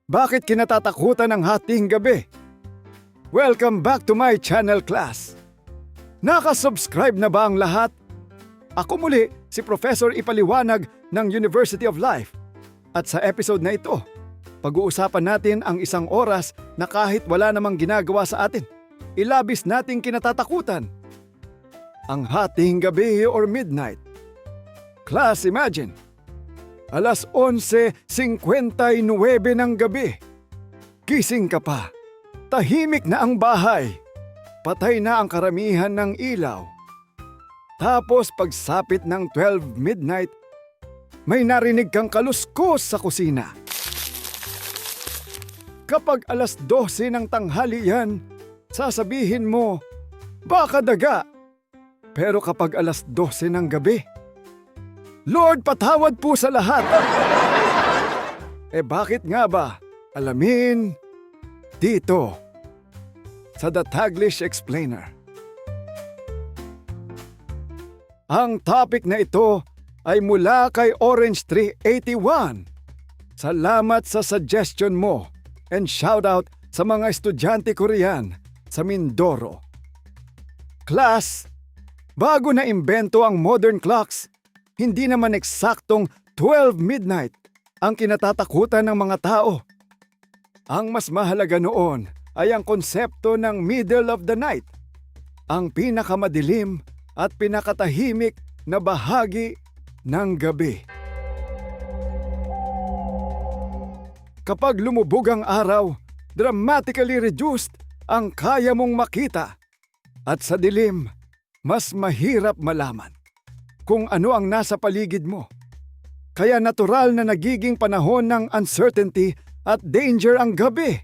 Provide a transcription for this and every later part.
Bakit kinatatakutan ang hating gabi? Welcome back to my channel, class. Nakasubscribe na ba ang lahat? Ako muli, si Professor Ipaliwanag ng University of Life. At sa episode na ito, pag-uusapan natin ang isang oras na kahit wala namang ginagawa sa atin, ilabis nating kinatatakutan. Ang hating gabi or midnight. Class, imagine. Alas 11:59 ng gabi. Gising ka pa. Tahimik na ang bahay. Patay na ang karamihan ng ilaw. Tapos pagsapit ng 12 midnight, may narinig kang kaluskos sa kusina. Kapag alas 12 ng tanghalian, sasabihin mo, baka daga. Pero kapag alas 12 ng gabi, Lord, patawad po sa lahat. Bakit nga ba? Alamin dito sa The Taglish Explainer. Ang topic na ito ay mula kay Orange 381. Salamat sa suggestion mo and shoutout sa mga estudyante ko riyan sa Mindoro. Class, bago na imbento ang modern clocks, hindi naman eksaktong 12 midnight ang kinatatakutan ng mga tao. Ang mas mahalaga noon ay ang konsepto ng middle of the night, ang pinakamadilim at pinakatahimik na bahagi ng gabi. Kapag lumubog ang araw, dramatically reduced ang kaya mong makita at sa dilim, mas mahirap malaman kung ano ang nasa paligid mo. Kaya natural na nagiging panahon ng uncertainty at danger ang gabi.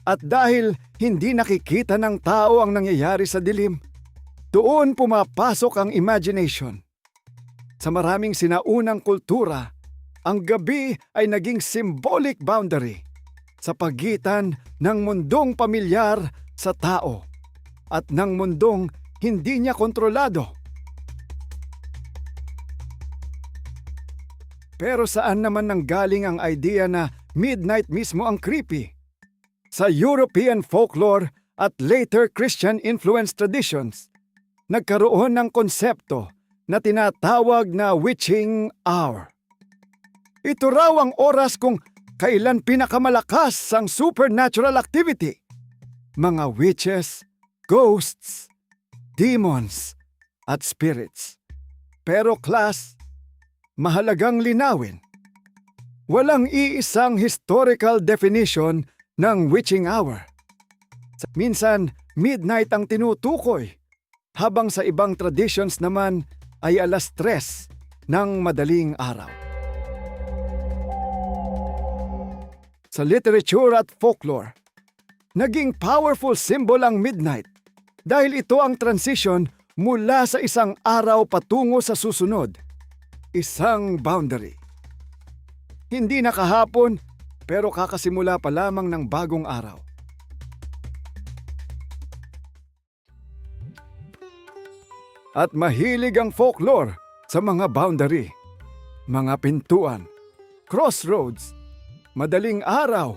At dahil hindi nakikita ng tao ang nangyayari sa dilim, doon pumapasok ang imagination. Sa maraming sinaunang kultura, ang gabi ay naging symbolic boundary sa pagitan ng mundong pamilyar sa tao at ng mundong hindi niya kontrolado. Pero saan naman nanggaling ang idea na midnight mismo ang creepy? Sa European folklore at later Christian-influenced traditions, nagkaroon ng konsepto na tinatawag na witching hour. Ito raw ang oras kung kailan pinakamalakas ang supernatural activity. Mga witches, ghosts, demons, at spirits. Pero class, mahalagang linawin. Walang iisang historical definition ng witching hour. Minsan, midnight ang tinutukoy, habang sa ibang traditions naman ay alas 3 ng madaling araw. Sa literature at folklore, naging powerful symbol ang midnight dahil ito ang transition mula sa isang araw patungo sa susunod. Isang boundary. Hindi na kahapon, pero kakasimula pa lamang ng bagong araw. At mahilig ang folklore sa mga boundary, mga pintuan, crossroads, madaling araw,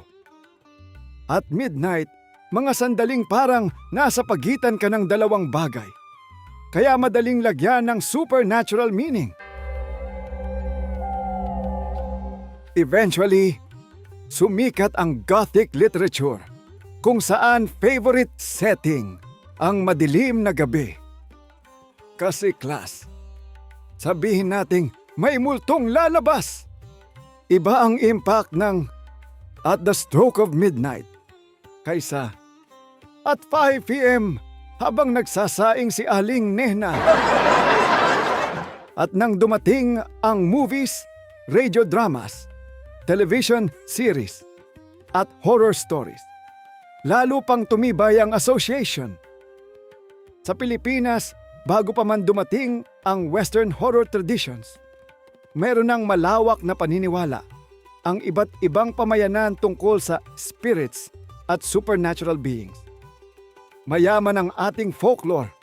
at midnight, mga sandaling parang nasa pagitan ka ng dalawang bagay. Kaya madaling lagyan ng supernatural meaning. Eventually, sumikat ang Gothic literature kung saan favorite setting ang madilim na gabi. Kasi class, sabihin nating may multong lalabas. Iba ang impact ng at the stroke of midnight kaysa at 5 p.m. habang nagsasaing si Aling Nehna. At nang dumating ang movies, radio dramas, television series, at horror stories, lalo pang tumibay ang association. Sa Pilipinas, bago pa man dumating ang Western horror traditions, meron ng malawak na paniniwala ang iba't ibang pamayanan tungkol sa spirits at supernatural beings. Mayaman ang ating folklore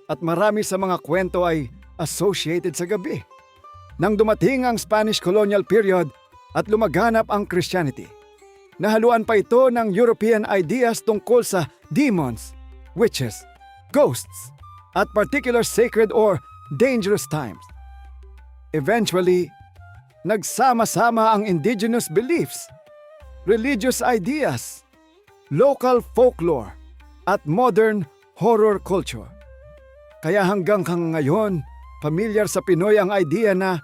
at marami sa mga kwento ay associated sa gabi. Nang dumating ang Spanish colonial period at lumaganap ang Christianity, Nahaluan pa ito ng European ideas tungkol sa demons, witches, ghosts, at particular sacred or dangerous times. Eventually, nagsama-sama ang indigenous beliefs, religious ideas, local folklore, at modern horror culture. Kaya hanggang ngayon, pamilyar sa Pinoy ang idea na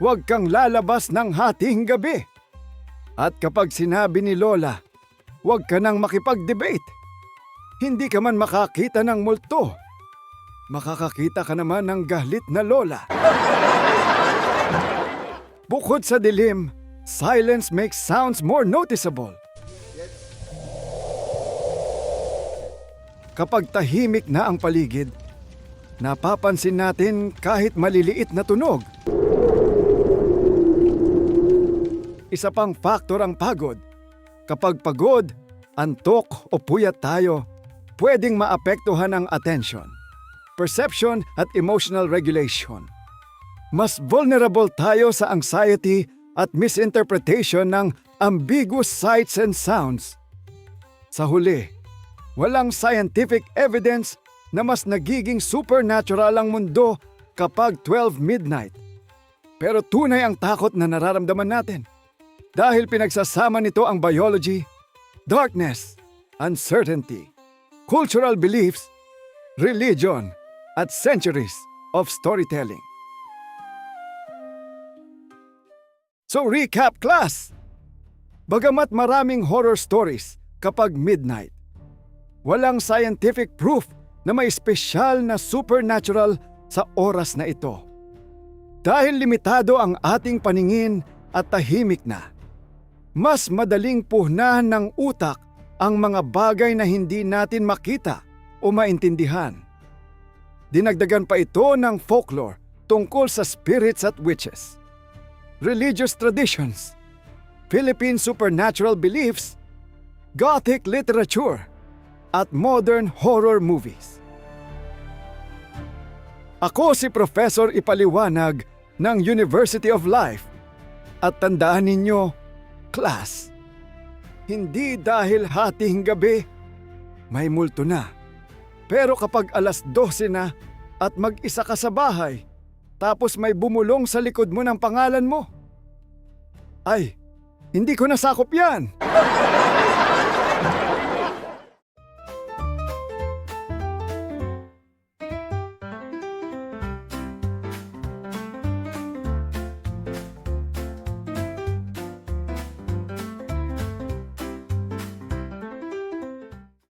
huwag kang lalabas ng hating gabi. At kapag sinabi ni Lola, huwag ka nang makipag-debate. Hindi ka man makakita ng multo. Makakakita ka naman ng galit na Lola. Bukod sa dilim, silence makes sounds more noticeable. Kapag tahimik na ang paligid, napapansin natin kahit maliliit na tunog. Isa pang faktor ang pagod. Kapag pagod, antok o puyat tayo, pwedeng maapektuhan ang attention, perception at emotional regulation. Mas vulnerable tayo sa anxiety at misinterpretation ng ambiguous sights and sounds. Sa huli, walang scientific evidence na mas nagiging supernatural ang mundo kapag 12 midnight. Pero tunay ang takot na nararamdaman natin. Dahil pinagsasama nito ang biology, darkness, uncertainty, cultural beliefs, religion, at centuries of storytelling. So recap class! Bagamat maraming horror stories kapag midnight, walang scientific proof na may espesyal na supernatural sa oras na ito. Dahil limitado ang ating paningin at tahimik na, mas madaling puhunahan ng utak ang mga bagay na hindi natin makita o maintindihan. Dinagdagan pa ito ng folklore tungkol sa spirits at witches, religious traditions, Philippine supernatural beliefs, Gothic literature, at modern horror movies. Ako si Professor Ipaliwanag ng University of Life at tandaan ninyo, class, hindi dahil hating gabi, may multo na. Pero kapag alas 12 na at mag-isa ka sa bahay, tapos may bumulong sa likod mo ng pangalan mo, ay, hindi ko nasakop yan!